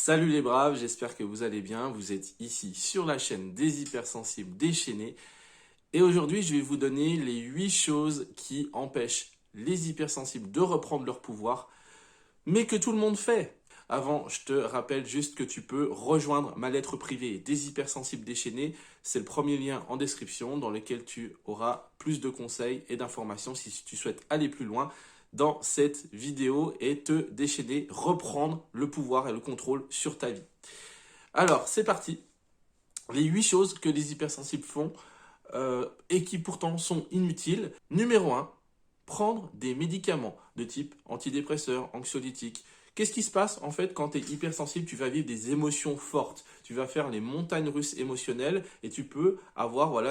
Salut les braves, j'espère que vous allez bien. Vous êtes ici sur la chaîne des hypersensibles déchaînés. Et aujourd'hui, je vais vous donner les 8 choses qui empêchent les hypersensibles de reprendre leur pouvoir, mais que tout le monde fait. Avant, je te rappelle juste que tu peux rejoindre ma lettre privée des hypersensibles déchaînés. C'est le premier lien en description dans lequel tu auras plus de conseils et d'informations si tu souhaites aller plus loin dans cette vidéo et te déchaîner, reprendre le pouvoir et le contrôle sur ta vie. Alors, c'est parti. Les 8 choses que les hypersensibles font et qui pourtant sont inutiles. Numéro 1, prendre des médicaments de type antidépresseur, anxiolytique. Qu'est-ce qui se passe en fait quand tu es hypersensible? Tu vas vivre des émotions fortes, tu vas faire les montagnes russes émotionnelles et tu peux avoir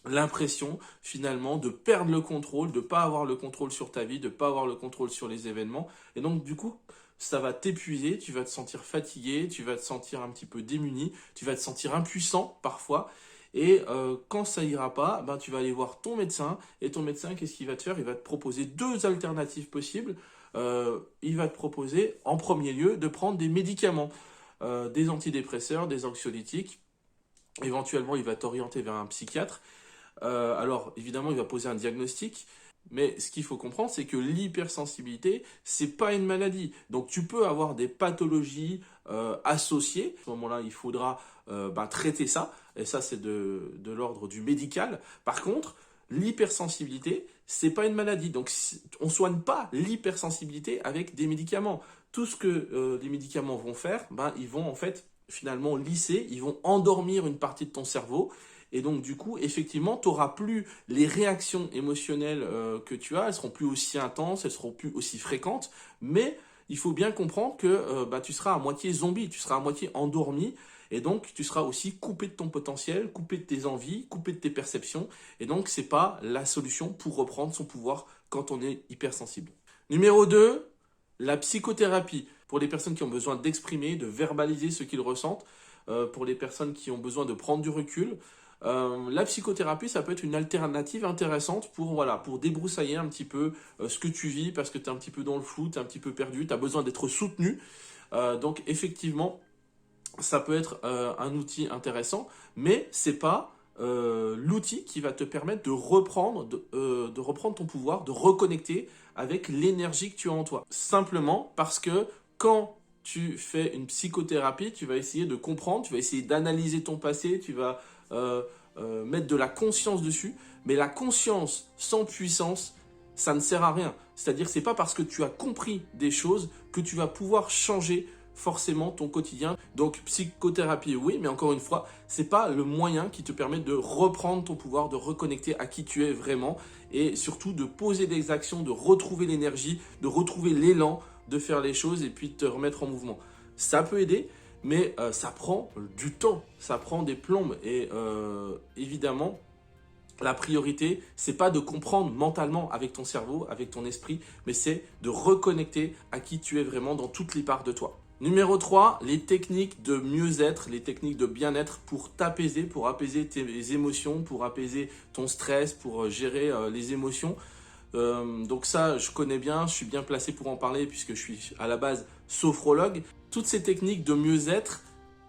l'impression finalement de perdre le contrôle, de ne pas avoir le contrôle sur ta vie, de ne pas avoir le contrôle sur les événements. Et donc du coup, ça va t'épuiser, tu vas te sentir fatigué, tu vas te sentir un petit peu démuni, tu vas te sentir impuissant parfois. Et quand ça ira pas, ben, tu vas aller voir ton médecin. Et ton médecin, qu'est-ce qu'il va te faire? Il va te proposer deux alternatives possibles. Il va te proposer en premier lieu de prendre des médicaments, des antidépresseurs, des anxiolytiques. Éventuellement, il va t'orienter vers un psychiatre. Alors, évidemment, il va poser un diagnostic, mais ce qu'il faut comprendre, c'est que l'hypersensibilité, c'est pas une maladie. Donc, tu peux avoir des pathologies associées. À ce moment-là, il faudra traiter ça, et ça, c'est de l'ordre du médical. Par contre, l'hypersensibilité, c'est pas une maladie. Donc, on soigne pas l'hypersensibilité avec des médicaments. Tout ce que les médicaments vont faire, ils vont en fait finalement lisser, ils vont endormir une partie de ton cerveau. Et donc, du coup, effectivement, tu n'auras plus les réactions émotionnelles que tu as. Elles seront plus aussi intenses, elles seront plus aussi fréquentes. Mais il faut bien comprendre que tu seras à moitié zombie, tu seras à moitié endormi. Et donc, tu seras aussi coupé de ton potentiel, coupé de tes envies, coupé de tes perceptions. Et donc, ce n'est pas la solution pour reprendre son pouvoir quand on est hypersensible. Numéro 2, la psychothérapie. Pour les personnes qui ont besoin d'exprimer, de verbaliser ce qu'ils ressentent. Pour les personnes qui ont besoin de prendre du recul. La psychothérapie, ça peut être une alternative intéressante pour débroussailler un petit peu ce que tu vis parce que tu es un petit peu dans le flou, tu es un petit peu perdu, tu as besoin d'être soutenu. Donc effectivement, ça peut être un outil intéressant, mais c'est pas l'outil qui va te permettre de reprendre ton pouvoir, de reconnecter avec l'énergie que tu as en toi. Simplement parce que quand tu fais une psychothérapie, tu vas essayer de comprendre, tu vas essayer d'analyser ton passé, tu vas mettre de la conscience dessus, mais la conscience sans puissance, ça ne sert à rien. C'est-à-dire, c'est pas parce que tu as compris des choses que tu vas pouvoir changer forcément ton quotidien. Donc psychothérapie, oui, mais encore une fois, c'est pas le moyen qui te permet de reprendre ton pouvoir, de reconnecter à qui tu es vraiment et surtout de poser des actions, de retrouver l'énergie, de retrouver l'élan, de faire les choses et puis de te remettre en mouvement. Ça peut aider, mais ça prend du temps, ça prend des plombes et évidemment, la priorité, c'est pas de comprendre mentalement avec ton cerveau, avec ton esprit, mais c'est de reconnecter à qui tu es vraiment dans toutes les parts de toi. Numéro 3, les techniques de mieux-être, les techniques de bien-être pour t'apaiser, pour apaiser tes émotions, pour apaiser ton stress, pour gérer les émotions. Donc ça, je connais bien, je suis bien placé pour en parler puisque je suis à la base sophrologue. Toutes ces techniques de mieux-être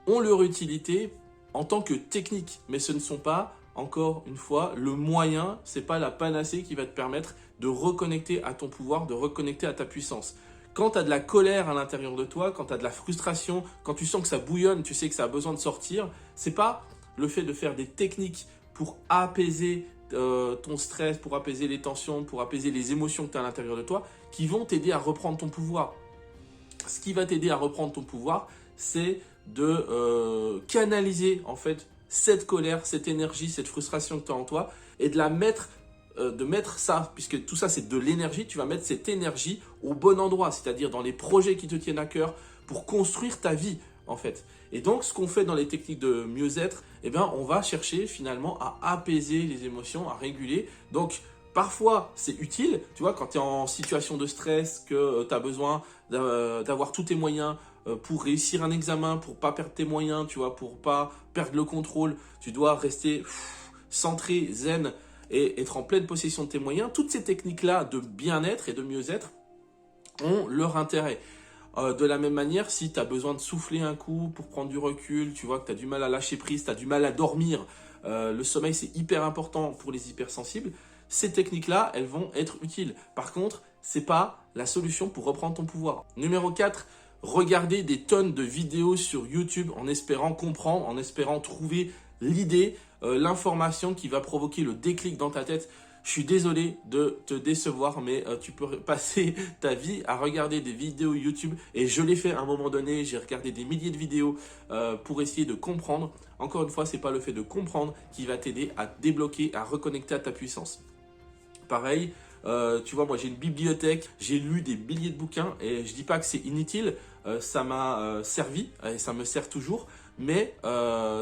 ont leur utilité en tant que technique, mais ce ne sont pas, encore une fois, le moyen, c'est pas la panacée qui va te permettre de reconnecter à ton pouvoir, de reconnecter à ta puissance. Quand tu as de la colère à l'intérieur de toi, quand tu as de la frustration, quand tu sens que ça bouillonne, tu sais que ça a besoin de sortir, c'est pas le fait de faire des techniques pour apaiser ton stress, pour apaiser les tensions, pour apaiser les émotions que tu as à l'intérieur de toi, qui vont t'aider à reprendre ton pouvoir. Ce qui va t'aider à reprendre ton pouvoir, c'est de canaliser en fait cette colère, cette énergie, cette frustration que tu as en toi et de la mettre, de mettre ça, puisque tout ça c'est de l'énergie, tu vas mettre cette énergie au bon endroit, c'est-à-dire dans les projets qui te tiennent à cœur pour construire ta vie en fait. Et donc ce qu'on fait dans les techniques de mieux-être, on va chercher finalement à apaiser les émotions, à réguler. Donc parfois, c'est utile, tu vois, quand tu es en situation de stress, que tu as besoin d'avoir tous tes moyens pour réussir un examen, pour pas perdre tes moyens, tu vois, pour pas perdre le contrôle, tu dois rester centré, zen et être en pleine possession de tes moyens. Toutes ces techniques-là de bien-être et de mieux-être ont leur intérêt. De la même manière, si tu as besoin de souffler un coup pour prendre du recul, tu vois que tu as du mal à lâcher prise, tu as du mal à dormir, le sommeil c'est hyper important pour les hypersensibles, ces techniques-là, elles vont être utiles. Par contre, c'est pas la solution pour reprendre ton pouvoir. Numéro 4, regarder des tonnes de vidéos sur YouTube en espérant comprendre, en espérant trouver l'idée, l'information qui va provoquer le déclic dans ta tête. Je suis désolé de te décevoir, mais tu peux passer ta vie à regarder des vidéos YouTube. Et je l'ai fait à un moment donné, j'ai regardé des milliers de vidéos pour essayer de comprendre. Encore une fois, ce n'est pas le fait de comprendre qui va t'aider à te débloquer, à reconnecter à ta puissance. Pareil, tu vois, moi j'ai une bibliothèque, j'ai lu des milliers de bouquins et je dis pas que c'est inutile, ça m'a servi et ça me sert toujours, mais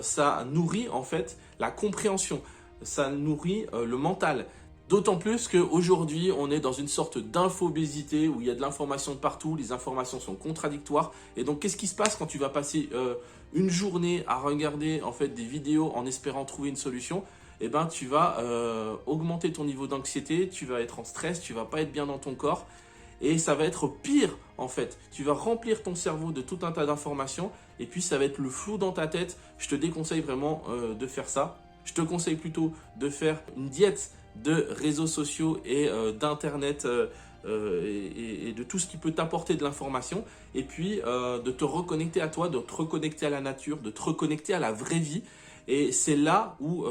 ça nourrit en fait la compréhension, ça nourrit le mental. D'autant plus qu'aujourd'hui, on est dans une sorte d'infobésité où il y a de l'information de partout, les informations sont contradictoires. Et donc, qu'est-ce qui se passe quand tu vas passer une journée à regarder en fait des vidéos en espérant trouver une solution? Eh ben, tu vas augmenter ton niveau d'anxiété, tu vas être en stress, tu vas pas être bien dans ton corps. Et ça va être pire en fait. Tu vas remplir ton cerveau de tout un tas d'informations et puis ça va être le flou dans ta tête. Je te déconseille vraiment de faire ça. Je te conseille plutôt de faire une diète de réseaux sociaux et d'internet et de tout ce qui peut t'apporter de l'information. Et puis de te reconnecter à toi, de te reconnecter à la nature, de te reconnecter à la vraie vie. Et c'est là où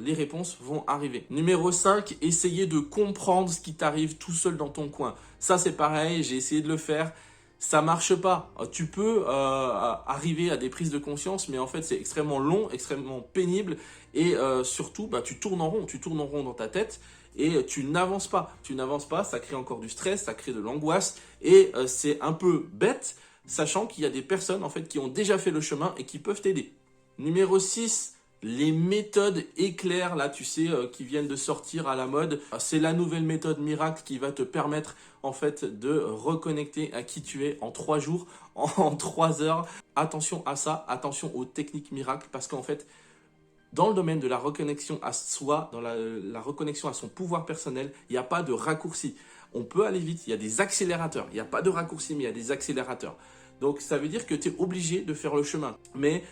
les réponses vont arriver. Numéro 5, essayer de comprendre ce qui t'arrive tout seul dans ton coin. Ça, c'est pareil, j'ai essayé de le faire. Ça marche pas. Tu peux arriver à des prises de conscience, mais en fait, c'est extrêmement long, extrêmement pénible. Et surtout, tu tournes en rond dans ta tête et tu n'avances pas. Tu n'avances pas, ça crée encore du stress, ça crée de l'angoisse. Et c'est un peu bête, sachant qu'il y a des personnes en fait, qui ont déjà fait le chemin et qui peuvent t'aider. Numéro 6, les méthodes éclairs, là, tu sais, qui viennent de sortir à la mode. C'est la nouvelle méthode miracle qui va te permettre, en fait, de reconnecter à qui tu es en 3 jours, en 3 heures. Attention à ça, attention aux techniques miracles, parce qu'en fait, dans le domaine de la reconnexion à soi, dans la reconnexion à son pouvoir personnel, il n'y a pas de raccourci. On peut aller vite, il y a des accélérateurs. Il n'y a pas de raccourci, mais il y a des accélérateurs. Donc, ça veut dire que tu es obligé de faire le chemin. Mais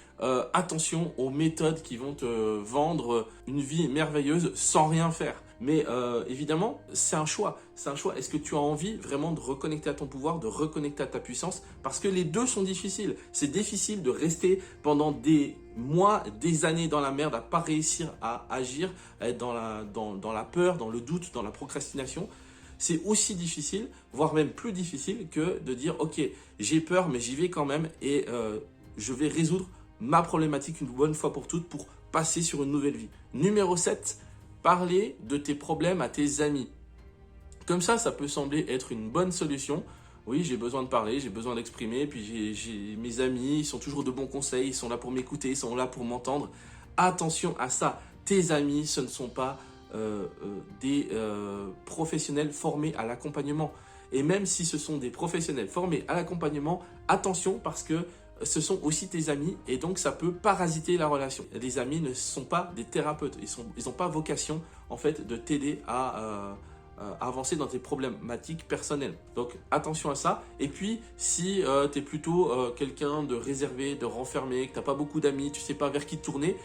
attention aux méthodes qui vont te vendre une vie merveilleuse sans rien faire. Mais évidemment, c'est un choix. C'est un choix. Est-ce que tu as envie vraiment de reconnecter à ton pouvoir, de reconnecter à ta puissance? Parce que les deux sont difficiles. C'est difficile de rester pendant des mois, des années dans la merde, à pas réussir à agir, à être dans la peur, dans le doute, dans la procrastination. C'est aussi difficile, voire même plus difficile que de dire « Ok, j'ai peur, mais j'y vais quand même et je vais résoudre ma problématique une bonne fois pour toutes pour passer sur une nouvelle vie. » Numéro 7, parler de tes problèmes à tes amis. Comme ça peut sembler être une bonne solution. Oui, j'ai besoin de parler, j'ai besoin d'exprimer, puis j'ai mes amis, ils sont toujours de bons conseils, ils sont là pour m'écouter, ils sont là pour m'entendre. Attention à ça, tes amis, ce ne sont pas des professionnels formés à l'accompagnement. Et même si ce sont des professionnels formés à l'accompagnement, attention parce que ce sont aussi tes amis et donc ça peut parasiter la relation. Les amis ne sont pas des thérapeutes, ils n'ont pas vocation en fait de t'aider à avancer dans tes problématiques personnelles. Donc attention à ça. Et puis si tu es plutôt quelqu'un de réservé, de renfermé, que tu n'as pas beaucoup d'amis, tu ne sais pas vers qui te tourner,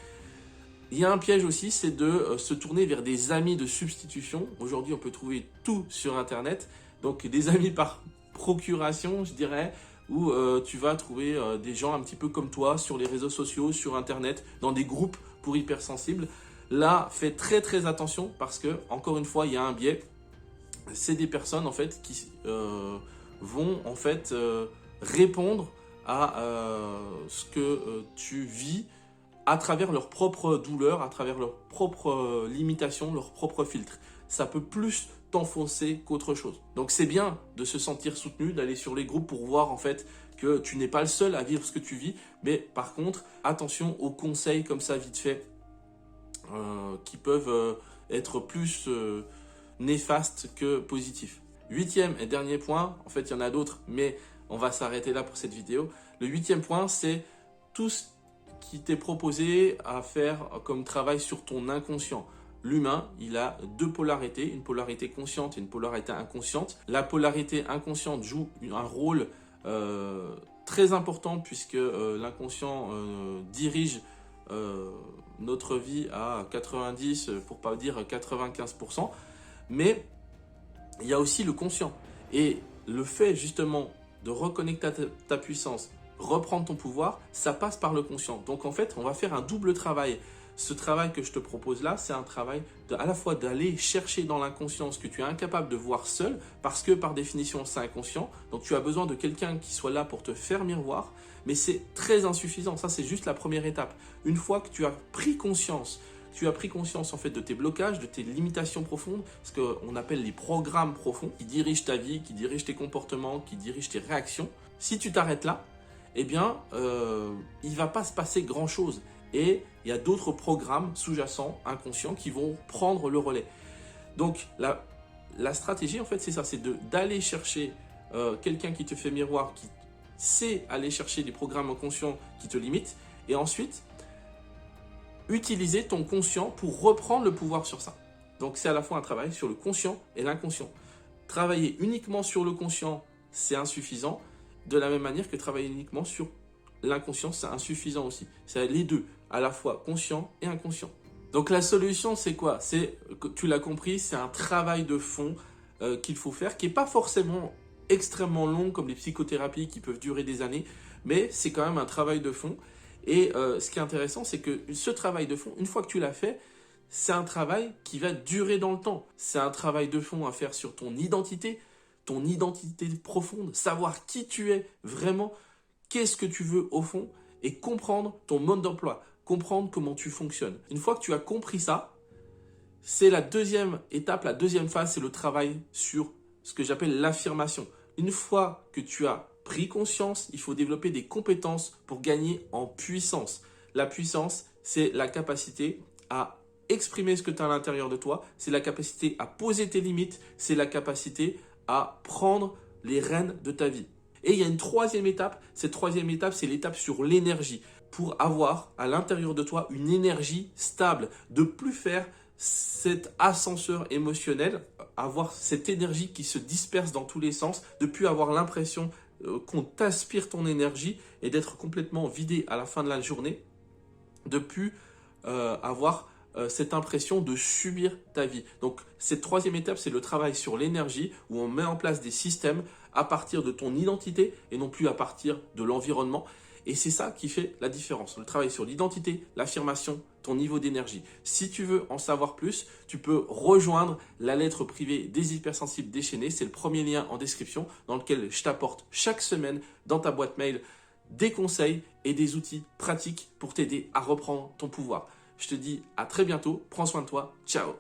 il y a un piège aussi, c'est de se tourner vers des amis de substitution. Aujourd'hui, on peut trouver tout sur Internet. Donc, des amis par procuration, je dirais, où tu vas trouver des gens un petit peu comme toi sur les réseaux sociaux, sur Internet, dans des groupes pour hypersensibles. Là, fais très très attention parce que, encore une fois, il y a un biais. C'est des personnes en fait qui vont en fait répondre à ce que tu vis à travers leurs propres douleurs, à travers leurs propres limitations, leurs propres filtres. Ça peut plus t'enfoncer qu'autre chose. Donc c'est bien de se sentir soutenu, d'aller sur les groupes pour voir en fait que tu n'es pas le seul à vivre ce que tu vis. Mais par contre, attention aux conseils comme ça vite fait qui peuvent être plus néfastes que positifs. 8e et dernier point, en fait il y en a d'autres, mais on va s'arrêter là pour cette vidéo. Le 8e point, c'est tout ce qui t'est proposé à faire comme travail sur ton inconscient. L'humain, il a deux polarités, une polarité consciente et une polarité inconsciente. La polarité inconsciente joue un rôle très important puisque l'inconscient dirige notre vie à 90, pour pas dire 95%. Mais il y a aussi le conscient. Et le fait justement de reconnecter ta puissance, reprendre ton pouvoir, ça passe par le conscient. Donc en fait, on va faire un double travail. Ce travail que je te propose là, c'est un travail à la fois d'aller chercher dans l'inconscient ce que tu es incapable de voir seul, parce que par définition, c'est inconscient. Donc tu as besoin de quelqu'un qui soit là pour te faire miroir, mais c'est très insuffisant. Ça, c'est juste la première étape. Une fois que tu as pris conscience en fait de tes blocages, de tes limitations profondes, ce qu'on appelle les programmes profonds, qui dirigent ta vie, qui dirigent tes comportements, qui dirigent tes réactions. Si tu t'arrêtes là, eh bien, il ne va pas se passer grand-chose. Et il y a d'autres programmes sous-jacents, inconscients, qui vont prendre le relais. Donc, la stratégie, en fait, c'est ça, c'est d'aller chercher quelqu'un qui te fait miroir, qui sait aller chercher des programmes inconscients qui te limitent, et ensuite, utiliser ton conscient pour reprendre le pouvoir sur ça. Donc, c'est à la fois un travail sur le conscient et l'inconscient. Travailler uniquement sur le conscient, c'est insuffisant, de la même manière que travailler uniquement sur l'inconscient, c'est insuffisant aussi. C'est les deux, à la fois conscient et inconscient. Donc la solution, c'est quoi? Tu l'as compris, c'est un travail de fond qu'il faut faire, qui n'est pas forcément extrêmement long, comme les psychothérapies qui peuvent durer des années, mais c'est quand même un travail de fond. Et ce qui est intéressant, c'est que ce travail de fond, une fois que tu l'as fait, c'est un travail qui va durer dans le temps. C'est un travail de fond à faire sur ton identité profonde, savoir qui tu es vraiment, qu'est-ce que tu veux au fond, et comprendre ton mode d'emploi, comprendre comment tu fonctionnes. Une fois que tu as compris ça, c'est la deuxième étape, la deuxième phase, c'est le travail sur ce que j'appelle l'affirmation. Une fois que tu as pris conscience, il faut développer des compétences pour gagner en puissance. La puissance, c'est la capacité à exprimer ce que tu as à l'intérieur de toi, c'est la capacité à poser tes limites, c'est la capacité à prendre les rênes de ta vie. Et il y a une troisième étape. Cette troisième étape, c'est l'étape sur l'énergie. Pour avoir à l'intérieur de toi une énergie stable, de plus faire cet ascenseur émotionnel, avoir cette énergie qui se disperse dans tous les sens, de plus avoir l'impression qu'on t'aspire ton énergie et d'être complètement vidé à la fin de la journée, de plus avoir cette impression de subir ta vie. Donc cette troisième étape, c'est le travail sur l'énergie, où on met en place des systèmes à partir de ton identité et non plus à partir de l'environnement. Et c'est ça qui fait la différence. Le travail sur l'identité, l'affirmation, ton niveau d'énergie. Si tu veux en savoir plus, tu peux rejoindre la lettre privée des hypersensibles déchaînés. C'est le premier lien en description dans lequel je t'apporte chaque semaine dans ta boîte mail des conseils et des outils pratiques pour t'aider à reprendre ton pouvoir. Je te dis à très bientôt. Prends soin de toi. Ciao.